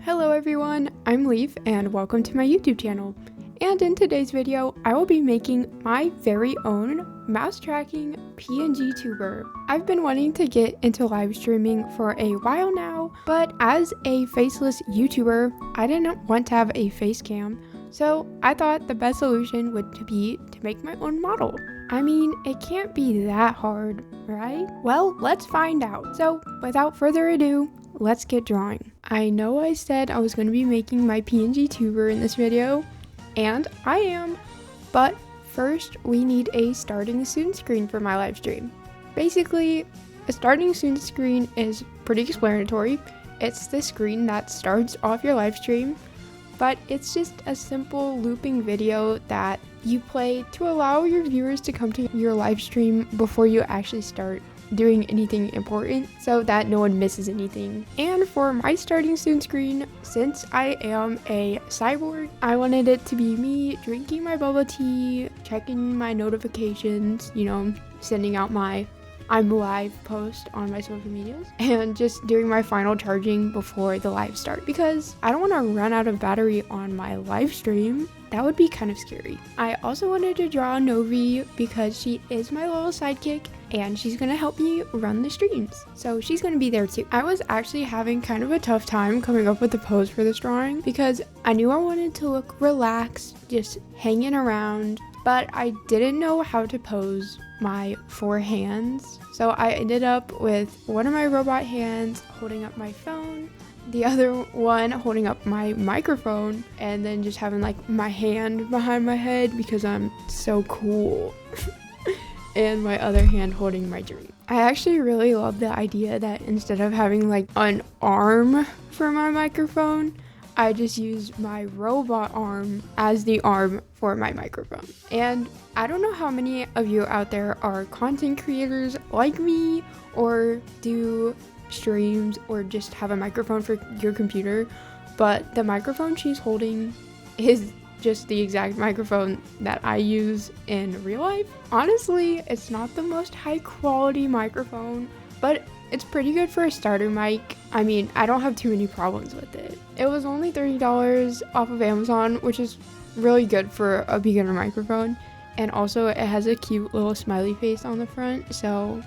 Hello everyone, I'm Leaf and welcome to my YouTube channel. And in today's video, I will be making my very own mouse tracking PNGTuber. I've been wanting to get into live streaming for a while now, but as a faceless YouTuber, I didn't want to have a face cam, so I thought the best solution would be to make my own model. I mean, it can't be that hard, right? Well, let's find out. So without further ado, let's get drawing. I know I said I was going to be making my PNGTuber in this video, and I am, but first we need a starting soon screen for my live stream. Basically, a starting soon screen is pretty explanatory. It's the screen that starts off your live stream, but it's just a simple looping video that you play to allow your viewers to come to your live stream before you actually start doing anything important so that no one misses anything. And for my starting soon screen, since I am a cyborg, I wanted it to be me drinking my bubble tea, checking my notifications, sending out my I'm live post on my social medias, and just doing my final charging before the live start, because I don't want to run out of battery on my live stream. That would be kind of scary. I also wanted to draw Novi because she is my little sidekick and she's going to help me run the streams. So she's going to be there too. I was actually having kind of a tough time coming up with the pose for this drawing because I knew I wanted to look relaxed, just hanging around, but I didn't know how to pose my 4 hands. So I ended up with one of my robot hands holding up my phone, the other one holding up my microphone, and then just having like my hand behind my head because I'm so cool. And my other hand holding my drink. I actually really love the idea that instead of having like an arm for my microphone, I just use my robot arm as the arm for my microphone. And I don't know how many of you out there are content creators like me, or do streams, or just have a microphone for your computer, but the microphone she's holding is just the exact microphone that I use in real life. Honestly, it's not the most high quality microphone, but it's pretty good for a starter mic. I mean, I don't have too many problems with it. It was only $30 off of Amazon, which is really good for a beginner microphone. And also it has a cute little smiley face on the front, so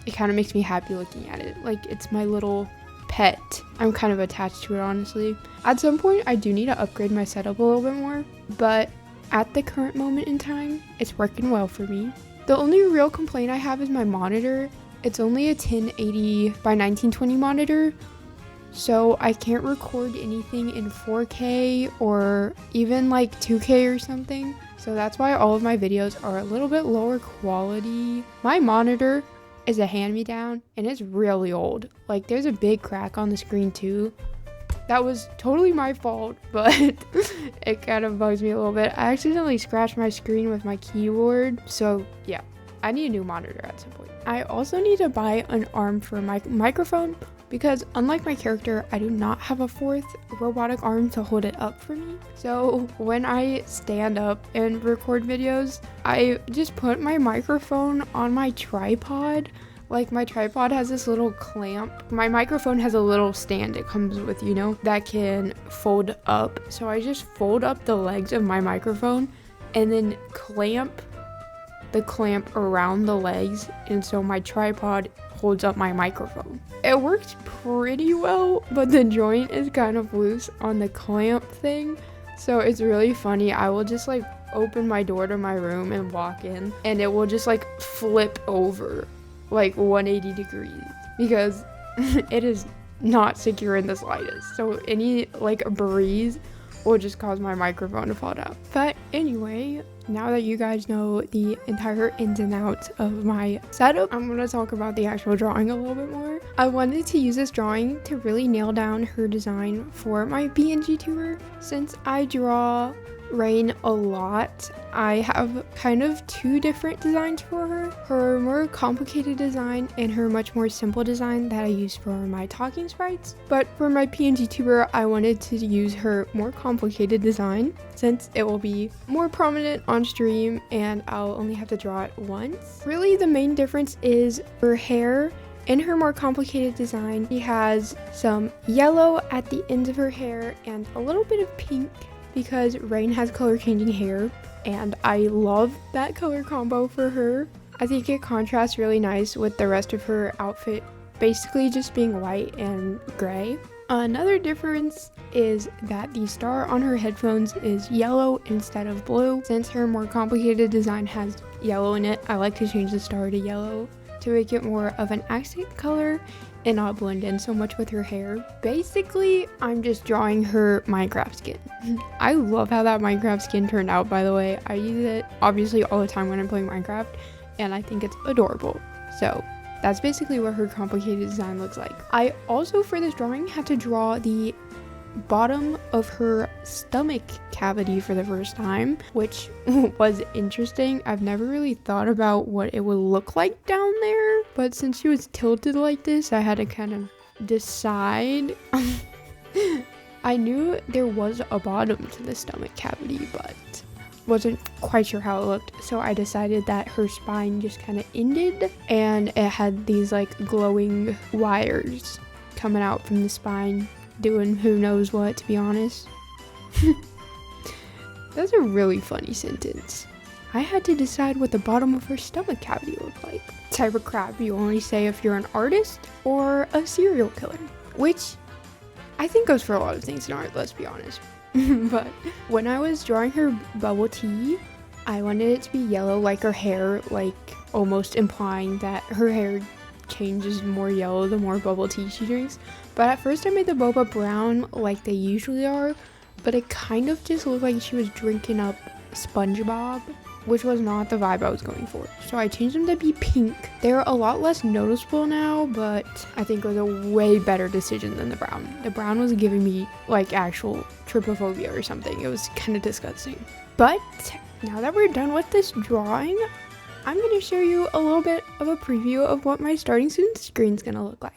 it kind of makes me happy looking at it. Like, it's my little pet. I'm kind of attached to it, honestly. At some point, I do need to upgrade my setup a little bit more, but at the current moment in time, it's working well for me. The only real complaint I have is my monitor. It's only a 1080 by 1920 monitor, so I can't record anything in 4K or even like 2K or something. So that's why all of my videos are a little bit lower quality. My monitor is a hand-me-down and it's really old. Like, there's a big crack on the screen too. That was totally my fault, but it kind of bugs me a little bit. I accidentally scratched my screen with my keyboard, so yeah, I need a new monitor at some point. I also need to buy an arm for my microphone because, unlike my character, I do not have a 4th robotic arm to hold it up for me. So when I stand up and record videos, I just put my microphone on my tripod. Like, my tripod has this little clamp. My microphone has a little stand it comes with, that can fold up. So I just fold up the legs of my microphone and then clamp the clamp around the legs, and so my tripod holds up my microphone. It works pretty well, but the joint is kind of loose on the clamp thing, so it's really funny. I will just like open my door to my room and walk in, and it will just like flip over like 180 degrees because it is not secure in the slightest. So any like breeze will just cause my microphone to fall down. But anyway, now that you guys know the entire ins and outs of my setup, I'm going to talk about the actual drawing a little bit more. I wanted to use this drawing to really nail down her design for my PNGTuber. Since I draw Rayne a lot, I have kind of 2 different designs for her more complicated design and her much more simple design that I use for my talking sprites. But for my PNGTuber, I wanted to use her more complicated design since it will be more prominent on stream and I'll only have to draw it once. Really, the main difference is her hair In her more complicated design, she has some yellow at the ends of her hair and a little bit of pink because Rayne has color changing hair, and I love that color combo for her. I think it contrasts really nice with the rest of her outfit, basically just being white and gray. Another difference is that the star on her headphones is yellow instead of blue. Since her more complicated design has yellow in it, I like to change the star to yellow to make it more of an accent color and not blend in so much with her hair. Basically, I'm just drawing her Minecraft skin. I love how that Minecraft skin turned out, by the way. I use it obviously all the time when I'm playing Minecraft, and I think it's adorable. So that's basically what her complicated design looks like. I also, for this drawing, had to draw the bottom of her stomach cavity for the first time, which was interesting. I've never really thought about what it would look like down there, but since she was tilted like this, I had to kind of decide. I knew there was a bottom to the stomach cavity, but wasn't quite sure how it looked, so I decided that her spine just kind of ended and it had these like glowing wires coming out from the spine doing who knows what, to be honest. That's a really funny sentence. I had to decide what the bottom of her stomach cavity looked like. Type of crap you only say if you're an artist or a serial killer, which I think goes for a lot of things in art, let's be honest. But when I was drawing her bubble tea, I wanted it to be yellow like her hair, like almost implying that her hair changes more yellow the more bubble tea she drinks. But at first I made the boba brown like they usually are, but it kind of just looked like she was drinking up SpongeBob, which was not the vibe I was going for. So I changed them to be pink. They're a lot less noticeable now, but I think it was a way better decision than the brown. The brown was giving me like actual trypophobia or something. It was kind of disgusting. But now that we're done with this drawing, I'm going to show you a little bit of a preview of what my starting soon screen is going to look like.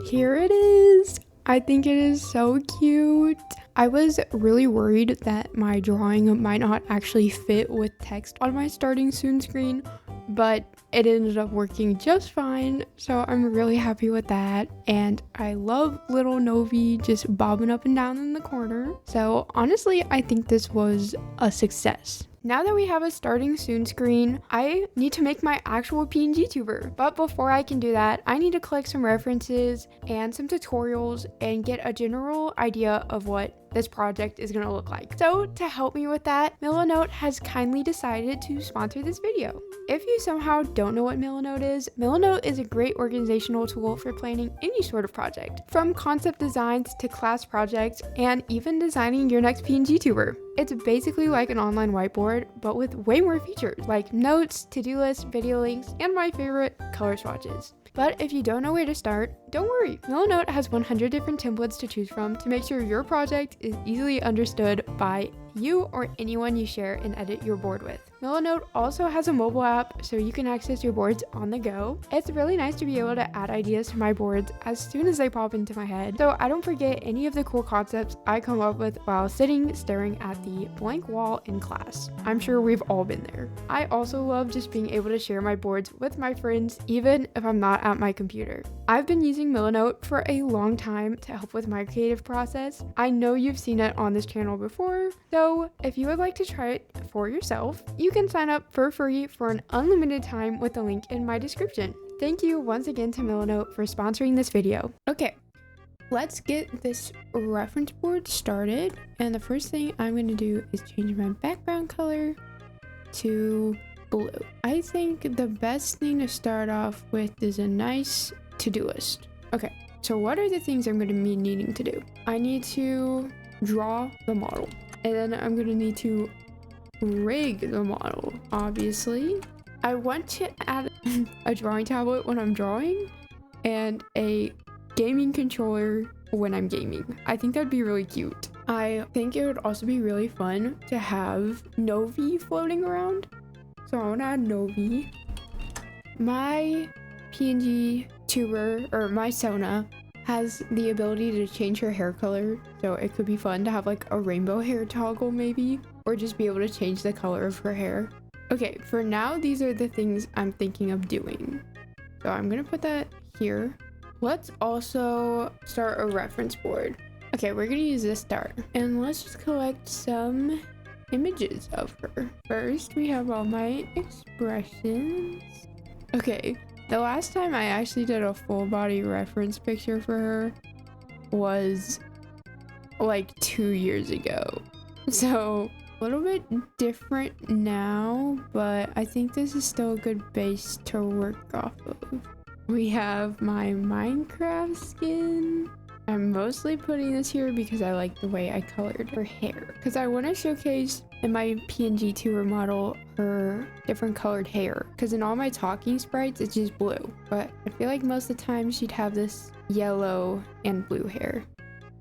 Here it is. I think it is so cute. I was really worried that my drawing might not actually fit with text on my starting soon screen, but it ended up working just fine, so I'm really happy with that. And I love little Novi just bobbing up and down in the corner. So honestly, I think this was a success. Now that we have a starting soon screen, I need to make my actual PNGTuber. But before I can do that, I need to collect some references and some tutorials and get a general idea of what this project is going to look like. So to help me with that, Milanote has kindly decided to sponsor this video. If you somehow don't know what Milanote is a great organizational tool for planning any sort of project, from concept designs to class projects and even designing your next PNGTuber. It's basically like an online whiteboard, but with way more features like notes, to-do lists, video links, and my favorite, color swatches. But if you don't know where to start, don't worry. Milanote has 100 different templates to choose from to make sure your project is easily understood by you or anyone you share and edit your board with. Milanote also has a mobile app so you can access your boards on the go. It's really nice to be able to add ideas to my boards as soon as they pop into my head, so I don't forget any of the cool concepts I come up with while sitting staring at the blank wall in class. I'm sure we've all been there. I also love just being able to share my boards with my friends even if I'm not at my computer. I've been using Milanote for a long time to help with my creative process. I know you've seen it on this channel before, so if you would like to try it for yourself, you can sign up for free for an unlimited time with the link in my description. Thank you once again to Milanote for sponsoring this video. Okay, let's get this reference board started, and the first thing I'm going to do is change my background color to blue. I think the best thing to start off with is a nice to-do list. Okay, so what are the things I'm going to be needing to do? I need to draw the model, and then I'm going to need to rig the model, obviously. I want to add a drawing tablet when I'm drawing and a gaming controller when I'm gaming. I think that'd be really cute. I think it would also be really fun to have Novi floating around. So I want to add Novi. My PNGTuber, or my Sona, has the ability to change her hair color, so it could be fun to have like a rainbow hair toggle maybe, or just be able to change the color of her hair. Okay, for now, these are the things I'm thinking of doing. So I'm gonna put that here. Let's also start a reference board. Okay, we're gonna use this start. And let's just collect some images of her. First, we have all my expressions. Okay, the last time I actually did a full body reference picture for her was like 2 years ago. So a little bit different now, but I think this is still a good base to work off of. We have my Minecraft skin. I'm mostly putting this here because I like the way I colored her hair, because I want to showcase in my PNGTuber model her different colored hair, because in all my talking sprites it's just blue, but I feel like most of the time she'd have this yellow and blue hair.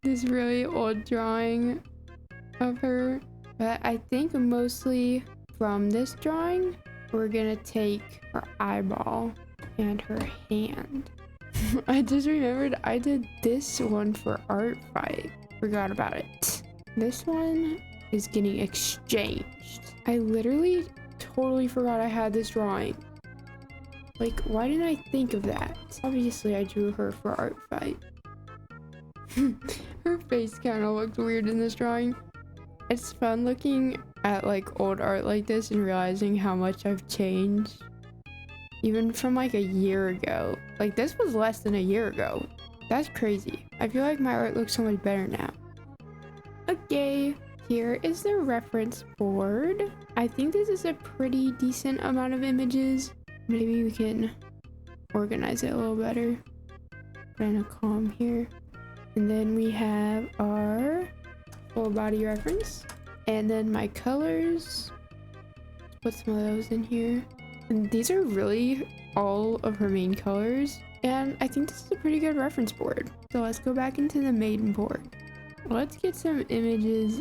This really old drawing of her, but I think mostly from this drawing we're gonna take her eyeball and her hand. I just remembered I did this one for art fight. Forgot about it. This one is getting exchanged. I literally totally forgot I had this drawing. Like, why didn't I think of that? Obviously I drew her for art fight. Her face kind of looked weird in this drawing. It's fun looking at like old art like this and realizing how much I've changed. Even from like a year ago. Like, this was less than a year ago. That's crazy. I feel like my art looks so much better now. Okay, here is the reference board. I think this is a pretty decent amount of images. Maybe we can organize it a little better. Put in a column here. And then we have our full body reference. And then my colors. Let's put some of those in here. And these are really all of her main colors, and I think this is a pretty good reference board. So let's go back into the main board. Let's get some images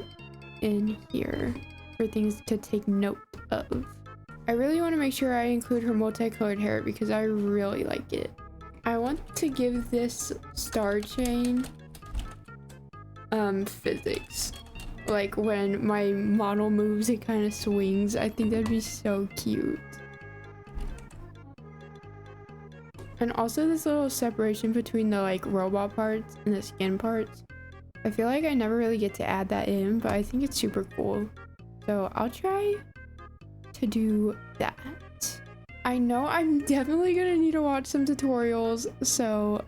in here for things to take note of. I really want to make sure I include her multicolored hair because I really like it. I want to give this star chain physics. Like when my model moves, it kind of swings. I think that'd be so cute. And also this little separation between the like robot parts and the skin parts. I feel like I never really get to add that in, but I think it's super cool. So I'll try to do that. I know I'm definitely gonna need to watch some tutorials, so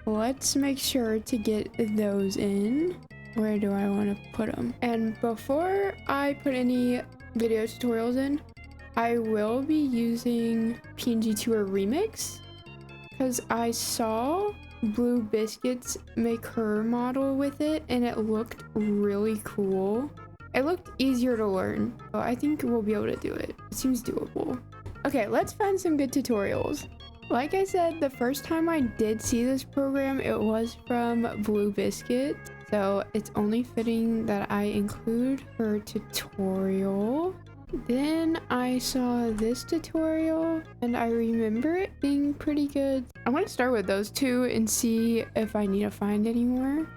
let's make sure to get those in. Where do I want to put them? And before I put any video tutorials in, I will be using PNGTuber Remix. Because I saw Bluebiscuits make her model with it and it looked really cool. It looked easier to learn, so I think we'll be able to do it. It seems doable. Okay, let's find some good tutorials. Like I said, the first time I did see this program, it was from Bluebiscuits. So it's only fitting that I include her tutorial. Then I saw this tutorial and I remember it being pretty good. I'm gonna start with those two and see if I need to find any more,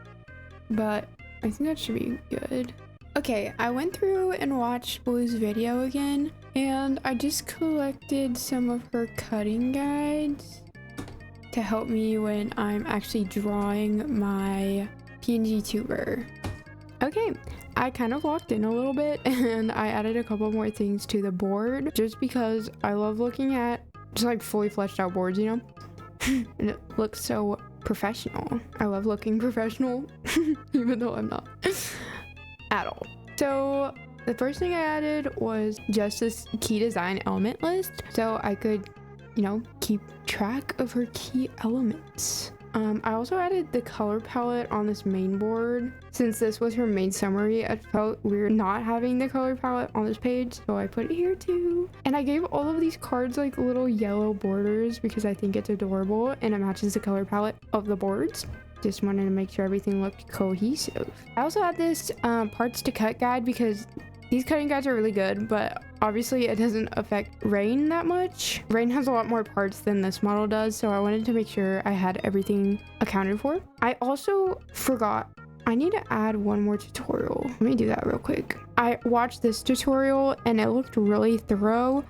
but I think that should be good. Okay, I went through and watched Blue's video again, and I just collected some of her cutting guides to help me when I'm actually drawing my PNGTuber. Okay, I kind of locked in a little bit and I added a couple more things to the board just because I love looking at just like fully fleshed out boards, you know? And it looks so professional. I love looking professional even though I'm not at all. So the first thing I added was just this key design element list so I could, you know, keep track of her key elements. I also added the color palette on this main board. Since this was her main summary, it felt weird not having the color palette on this page, so I put it here too. And I gave all of these cards like little yellow borders because I think it's adorable and it matches the color palette of the boards. Just wanted to make sure everything looked cohesive. I also had this parts to cut guide because these cutting guides are really good, but obviously it doesn't affect Rayne that much. Rayne has a lot more parts than this model does, so I wanted to make sure I had everything accounted for. I also forgot I need to add one more tutorial. Let me do that real quick. I watched this tutorial and it looked really thorough.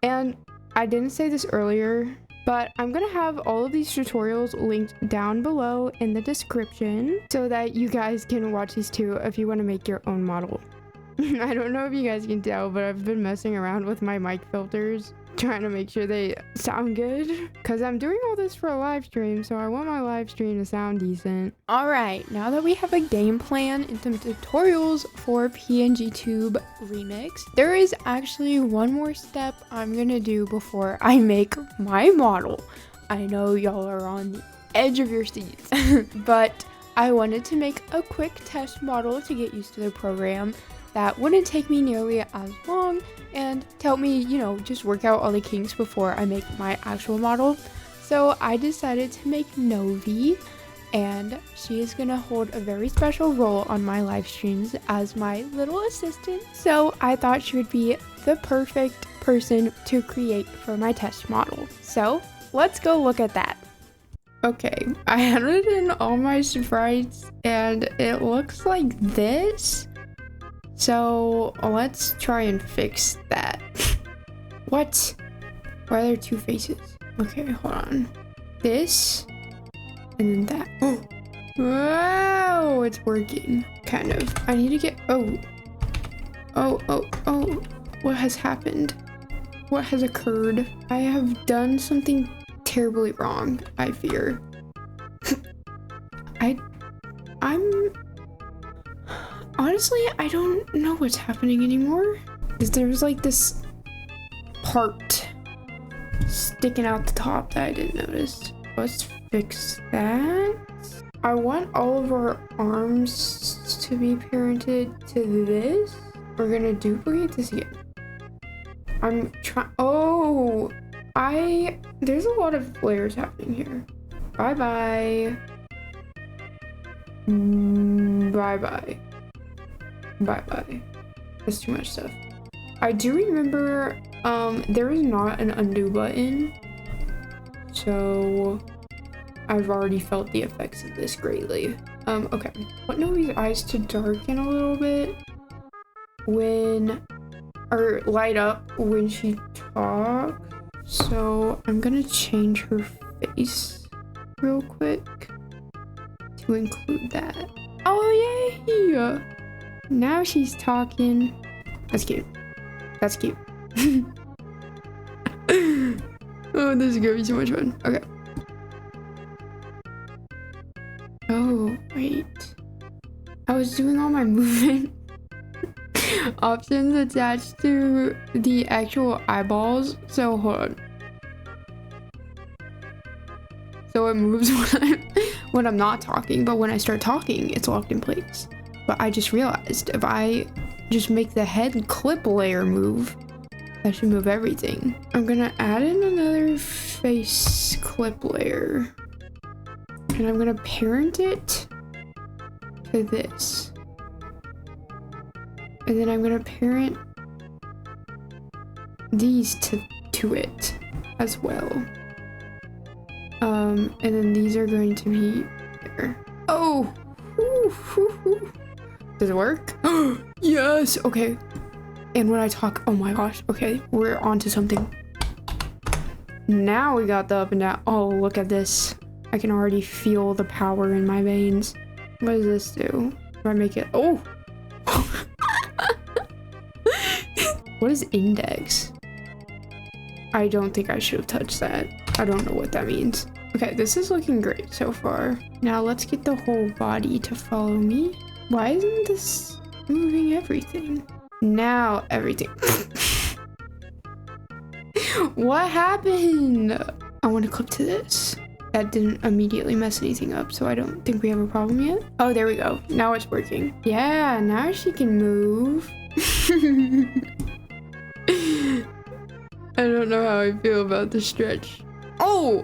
And I didn't say this earlier, but I'm gonna have all of these tutorials linked down below in the description so that you guys can watch these too if you want to make your own model. I don't know if you guys can tell, but I've been messing around with my mic filters, trying to make sure they sound good, because I'm doing all this for a live stream, so I want my live stream to sound decent. All right, now that we have a game plan and some tutorials for PNGTube Remix, there is actually one more step I'm gonna do before I make my model. I know y'all are on the edge of your seats, but I wanted to make a quick test model to get used to the program that wouldn't take me nearly as long and to help me, you know, just work out all the kinks before I make my actual model. So I decided to make Novi, and she is gonna hold a very special role on my live streams as my little assistant. So I thought she would be the perfect person to create for my test model. So let's go look at that. Okay, I added in all my sprites and it looks like this. So let's try and fix that. What? Why are there two faces? Okay, hold on. This and then that. Oh, wow, it's working. Kind of. I need to get. Oh. What has happened? What has occurred? I have done something terribly wrong, I fear. Honestly, I don't know what's happening anymore. There's like this part sticking out the top that I didn't notice. Let's fix that. I want all of our arms to be parented to this. We're gonna duplicate this again. I'm trying. Oh, there's a lot of layers happening here. Bye-bye. Bye-bye. Bye-bye. That's too much stuff. I do remember there is not an undo button, so I've already felt the effects of this greatly. Okay. I want Novi's eyes to darken a little bit or light up when she talks. So I'm gonna change her face real quick to include that. Oh yay! Now she's talking. That's cute. That's cute. Oh, this is gonna be so much fun. Okay. Oh, wait. I was doing all my movement options attached to the actual eyeballs. So hold on. So it moves when I'm not talking, but when I start talking, it's locked in place. But I just realized if I just make the head clip layer move, that should move everything. I'm gonna add in another face clip layer. And I'm gonna parent it to this. And then I'm gonna parent these to it as well. And then these are going to be there. Oh! Does it work? Yes! Okay. And when I talk, oh my gosh, okay, we're onto something. Now we got the up and down. Oh, look at this. I can already feel the power in my veins. What does this do? Do I make it? Oh! What is index? I don't think I should have touched that. I don't know what that means. Okay, this is looking great so far. Now let's get the whole body to follow me. Why isn't this moving everything? Now everything. What happened? I want to clip to this. That didn't immediately mess anything up, so I don't think we have a problem yet. Oh, there we go. Now it's working. Yeah, now she can move. I don't know how I feel about the stretch. Oh!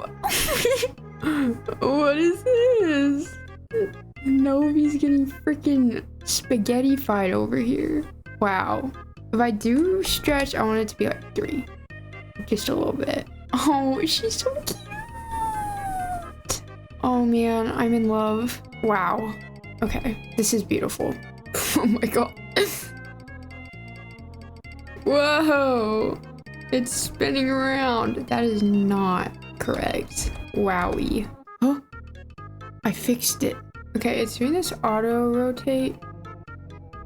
What is this? Novi's getting freaking spaghetti-fied over here. Wow. If I do stretch, I want it to be like 3. Just a little bit. Oh, she's so cute. Oh man, I'm in love. Wow. Okay, this is beautiful. Oh my god. Whoa! It's spinning around. That is not correct. Wowie. Oh, I fixed it. Okay, it's doing this auto rotate,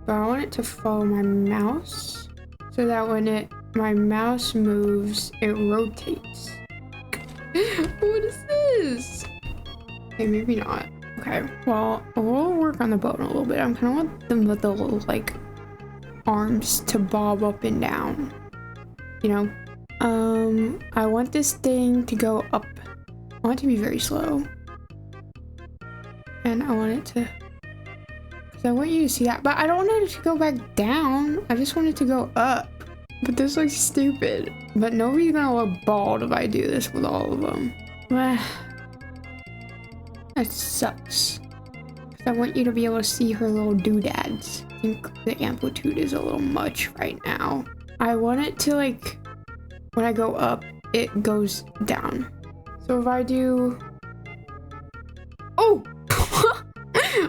but I want it to follow my mouse so that when my mouse moves, it rotates. What is this? Okay, maybe not. Okay, well, we'll work on the bone a little bit. I'm kind of want them with the little, like, arms to bob up and down, you know? I want this thing to go up. I want it to be very slow. And I want it to, because I want you to see that, but I don't want it to go back down. I just want it to go up. But this looks stupid. But nobody's gonna look bald if I do this with all of them. That sucks. Because I want you to be able to see her little doodads. I think the amplitude is a little much right now. I want it to, like, when I go up, it goes down. So if I do... Oh!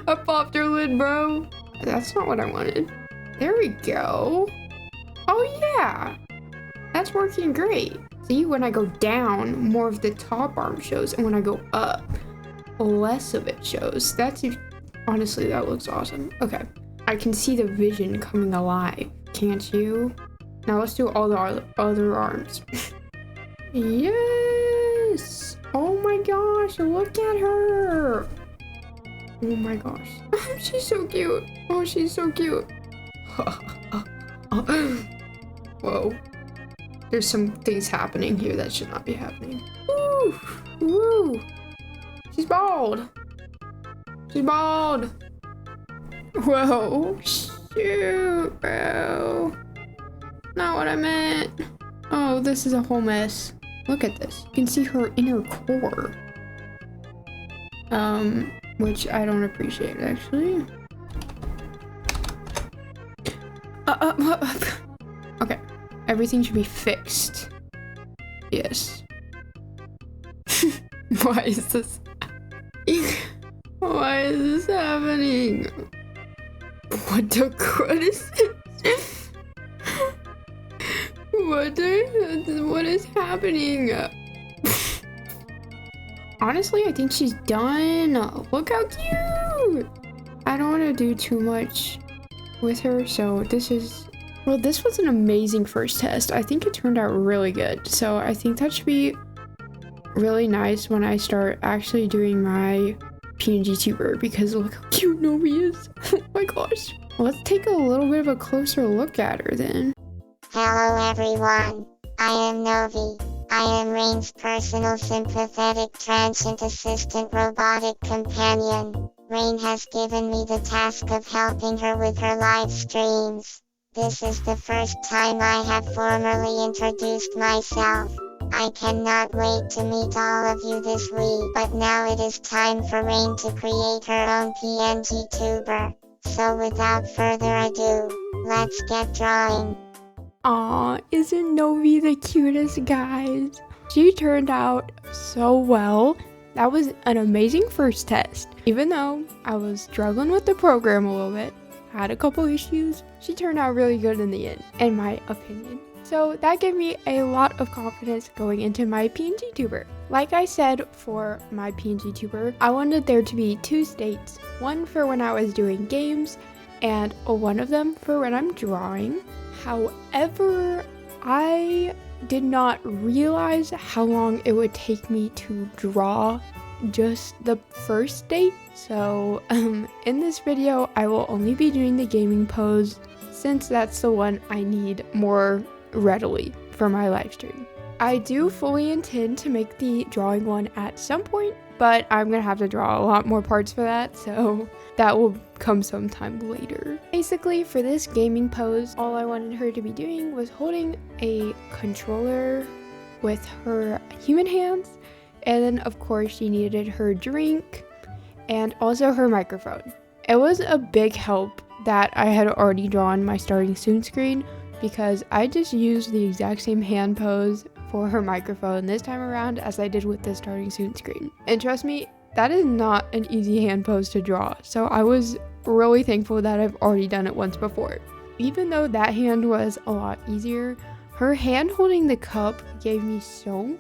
I popped her lid, bro. That's not what I wanted. There we go. Oh yeah, that's working great. See, when I go down, more of the top arm shows, and when I go up, less of it shows. Honestly, that looks awesome. Okay, I can see the vision coming alive, can't you? Now let's do all the other arms. Yes! Oh my gosh, look at her! Oh my gosh, she's so cute. Oh, she's so cute. Whoa. There's some things happening here that should not be happening. Woo! Woo! She's bald! She's bald! Whoa! Shoot, bro! Not what I meant. Oh, this is a whole mess. Look at this. You can see her inner core. Which I don't appreciate, actually. Okay, everything should be fixed. Yes. Why is this? Why is this happening? What is this? What is happening? Honestly, I think she's done. Look how cute. I don't want to do too much with her, so this was an amazing first test. I think it turned out really good, so I think that should be really nice when I start actually doing my PNGTuber, because look how cute Novi is. Oh my gosh. Let's take a little bit of a closer look at her then. Hello everyone, I am Novi. I am Rayne's personal sympathetic transient assistant robotic companion. Rayne has given me the task of helping her with her live streams. This is the first time I have formally introduced myself. I cannot wait to meet all of you this week, but now it is time for Rayne to create her own PNGTuber. So without further ado, let's get drawing. Aw, isn't Novi the cutest, guys? She turned out so well. That was an amazing first test. Even though I was struggling with the program a little bit, had a couple issues, she turned out really good in the end, in my opinion. So that gave me a lot of confidence going into my PNGTuber. Like I said, for my PNGTuber, I wanted there to be 2 states. One for when I was doing games, and one of them for when I'm drawing. However, I did not realize how long it would take me to draw just the first date. So in this video, I will only be doing the gaming pose, since that's the one I need more readily for my live stream. I do fully intend to make the drawing one at some point, but I'm gonna have to draw a lot more parts for that, so that will come sometime later. Basically, for this gaming pose, all I wanted her to be doing was holding a controller with her human hands, and then of course she needed her drink and also her microphone. It was a big help that I had already drawn my starting soon screen, because I just used the exact same hand pose for her microphone this time around as I did with the starting soon screen. And trust me, that is not an easy hand pose to draw. So I was really thankful that I've already done it once before. Even though that hand was a lot easier, her hand holding the cup gave me so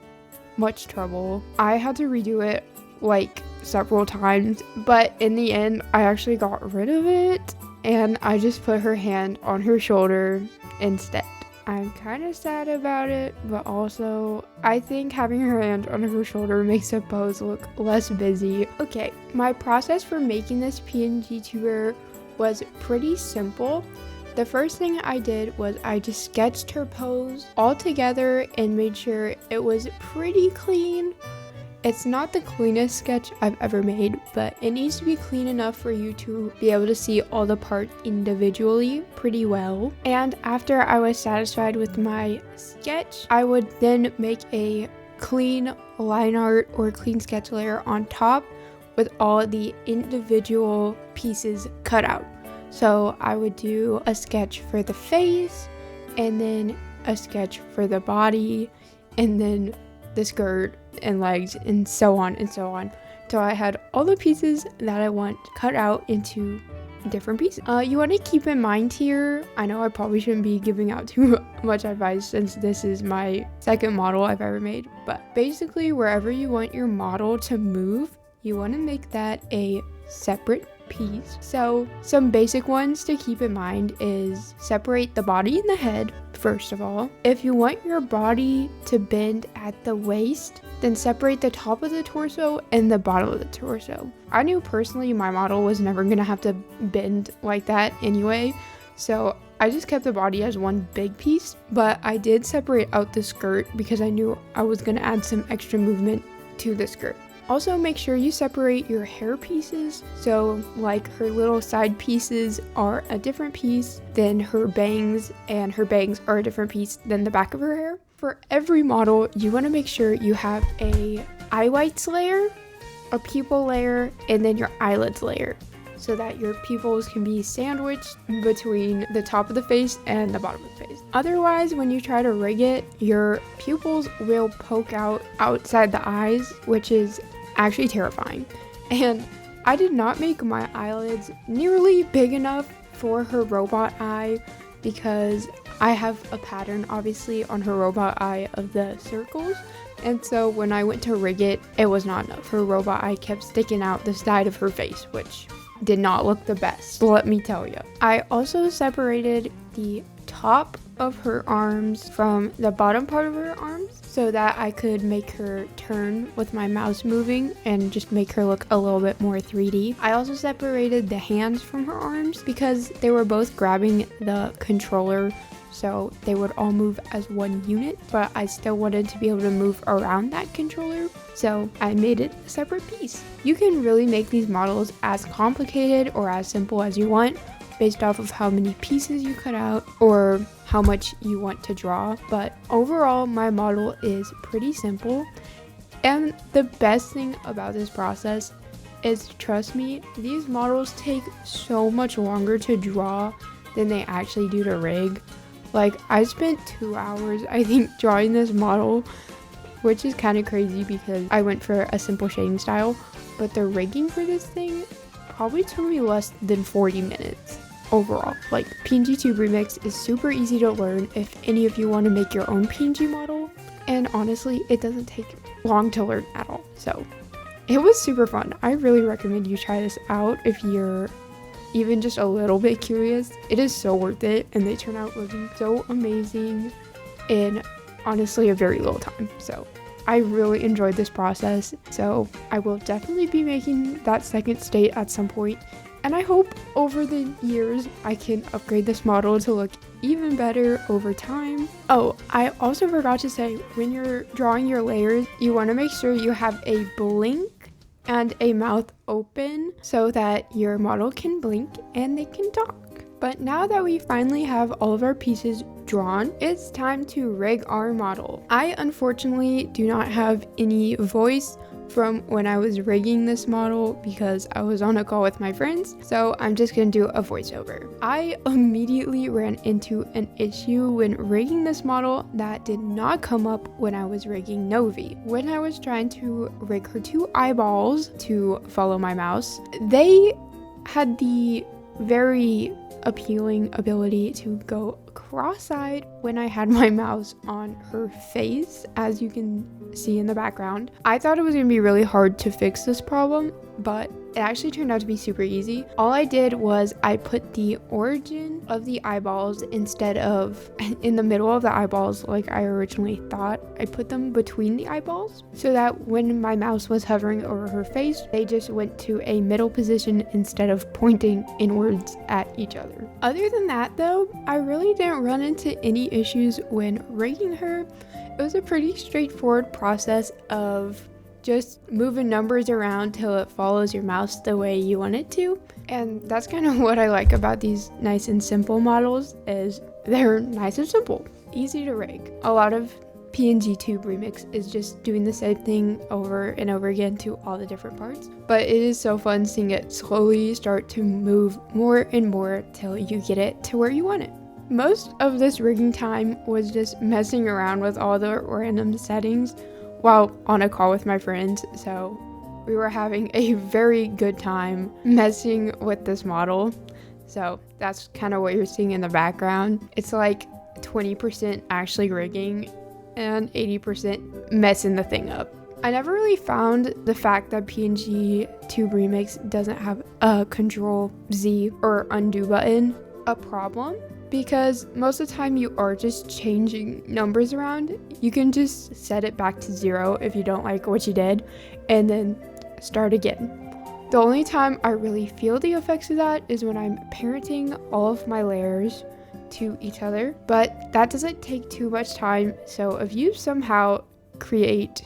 much trouble. I had to redo it like several times, but in the end I actually got rid of it and I just put her hand on her shoulder instead. I'm kind of sad about it, but also I think having her hand on her shoulder makes the pose look less busy. Okay, my process for making this PNGTuber was pretty simple. The first thing I did was I just sketched her pose all together and made sure it was pretty clean. It's not the cleanest sketch I've ever made, but it needs to be clean enough for you to be able to see all the parts individually pretty well. And after I was satisfied with my sketch, I would then make a clean line art or clean sketch layer on top with all the individual pieces cut out. So I would do a sketch for the face, and then a sketch for the body, and then the skirt and legs, and so on and so on. So I had all the pieces that I want cut out into different pieces. You want to keep in mind here, I know I probably shouldn't be giving out too much advice since this is my second model I've ever made, but basically wherever you want your model to move, you want to make that a separate piece. So some basic ones to keep in mind is separate the body and the head. First of all, if you want your body to bend at the waist, then separate the top of the torso and the bottom of the torso. I knew personally my model was never gonna have to bend like that anyway, so I just kept the body as one big piece, but I did separate out the skirt because I knew I was gonna add some extra movement to the skirt. Also, make sure you separate your hair pieces. So like her little side pieces are a different piece than her bangs, and her bangs are a different piece than the back of her hair. For every model, you want to make sure you have a eye whites layer, a pupil layer, and then your eyelids layer, so that your pupils can be sandwiched between the top of the face and the bottom of the face. Otherwise, when you try to rig it, your pupils will poke out outside the eyes, which is actually terrifying. And I did not make my eyelids nearly big enough for her robot eye because I have a pattern obviously on her robot eye of the circles, and so when I went to rig it, it was not enough. Her robot eye kept sticking out the side of her face, which did not look the best, let me tell you. I also separated the top of her arms from the bottom part of her arms so that I could make her turn with my mouse moving and just make her look a little bit more 3D. I also separated the hands from her arms because they were both grabbing the controller, so they would all move as one unit, but I still wanted to be able to move around that controller, so I made it a separate piece. You can really make these models as complicated or as simple as you want based off of how many pieces you cut out or how much you want to draw, but overall my model is pretty simple. And the best thing about this process is, trust me, these models take so much longer to draw than they actually do to rig. Like, I spent 2 hours, I think, drawing this model, which is kind of crazy because I went for a simple shading style, but the rigging for this thing probably took me less than 40 minutes overall. Like, PNGTuber Remix is super easy to learn if any of you want to make your own PNG model, and honestly, it doesn't take long to learn at all. So, it was super fun. I really recommend you try this out if you're even just a little bit curious. It is so worth it, and they turn out looking so amazing in honestly a very little time. So I really enjoyed this process, so I will definitely be making that second state at some point, and I hope over the years I can upgrade this model to look even better over time. Oh, I also forgot to say, when you're drawing your layers, you want to make sure you have a blink and a mouth open so that your model can blink and they can talk. But now that we finally have all of our pieces drawn, it's time to rig our model. I unfortunately do not have any voice from when I was rigging this model because I was on a call with my friends, so I'm just gonna do a voiceover. I immediately ran into an issue when rigging this model that did not come up when I was rigging Novi. When I was trying to rig her 2 eyeballs to follow my mouse, they had the very appealing ability to go cross-eyed when I had my mouse on her face, as you can see in the background. I thought it was going to be really hard to fix this problem, but it actually turned out to be super easy. All I did was I put the origin of the eyeballs instead of in the middle of the eyeballs like I originally thought. I put them between the eyeballs so that when my mouse was hovering over her face, they just went to a middle position instead of pointing inwards at each other. Other than that though, I really didn't run into any issues when rigging her. It was a pretty straightforward process of just moving numbers around till it follows your mouse the way you want it to. And that's kind of what I like about these nice and simple models, is they're nice and simple, easy to rig. A lot of PNGTuber remix is just doing the same thing over and over again to all the different parts, but it is so fun seeing it slowly start to move more and more till you get it to where you want it. Most of this rigging time was just messing around with all the random settings while on a call with my friends, so we were having a very good time messing with this model. So that's kind of what you're seeing in the background. It's like 20% actually rigging and 80% messing the thing up. I never really found the fact that PNGTuber Remix doesn't have a Control Z or undo button a problem, because most of the time you are just changing numbers around. You can just set it back to 0 if you don't like what you did and then start again. The only time I really feel the effects of that is when I'm parenting all of my layers to each other, but that doesn't take too much time. So if you somehow create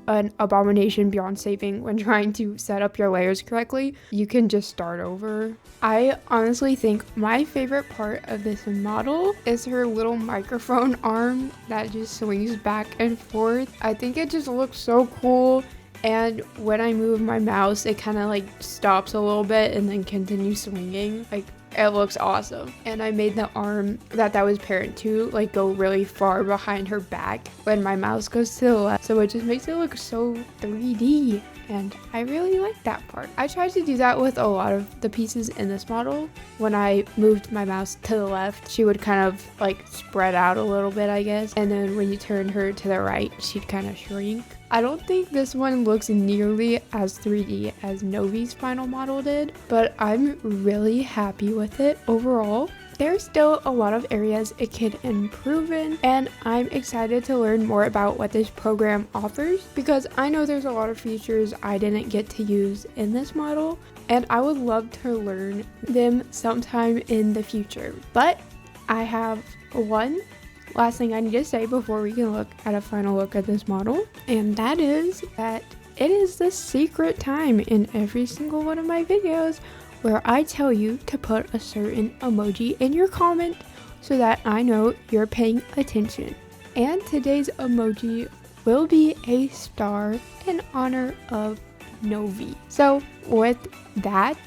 an abomination beyond saving when trying to set up your layers correctly, you can just start over. I honestly think my favorite part of this model is her little microphone arm that just swings back and forth. I think it just looks so cool, and when I move my mouse it kind of like stops a little bit and then continues swinging. Like, it looks awesome. And I made the arm that was parent to like go really far behind her back when my mouse goes to the left, so it just makes it look so 3D, and I really like that part. I tried to do that with a lot of the pieces in this model. When I moved my mouse to the left, she would kind of like spread out a little bit, I guess, and then when you turned her to the right, she'd kind of shrink. I don't think this one looks nearly as 3D as Novi's final model did, but I'm really happy with it overall. There's still a lot of areas it can improve in, and I'm excited to learn more about what this program offers, because I know there's a lot of features I didn't get to use in this model, and I would love to learn them sometime in the future. But I have one last thing I need to say before we can look at a final look at this model, and that is that it is the secret time in every single one of my videos where I tell you to put a certain emoji in your comment so that I know you're paying attention. And today's emoji will be a star in honor of Novi. So with that,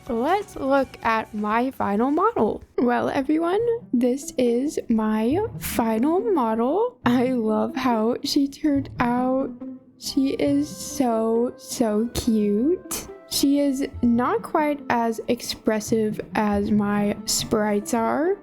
let's look at my final model. Well, everyone, this is my final model. I love how she turned out. She is so cute. She is not quite as expressive as my sprites are,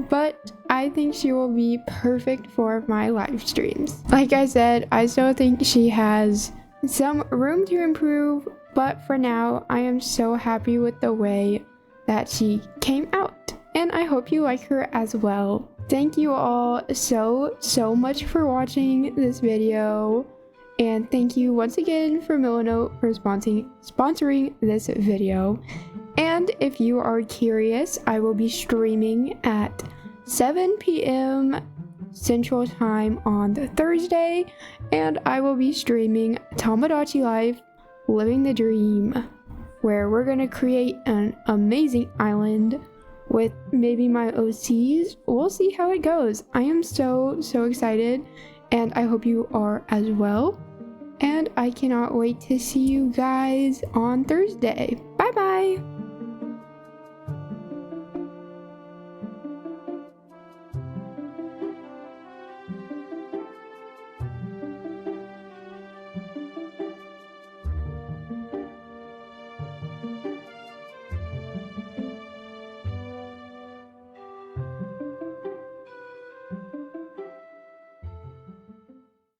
but I think she will be perfect for my live streams. Like I said, I still think she has some room to improve, but for now, I am so happy with the way that she came out, and I hope you like her as well. Thank you all so much for watching this video, and thank you once again for Milano for sponsoring this video. And if you are curious, I will be streaming at 7 p.m. Central Time on the Thursday, and I will be streaming Tomodachi Live Living the Dream, where we're gonna create an amazing island with maybe my OCs. We'll see how it goes. I am so excited, and I hope you are as well. and I cannot wait to see you guys on Thursday. Bye bye!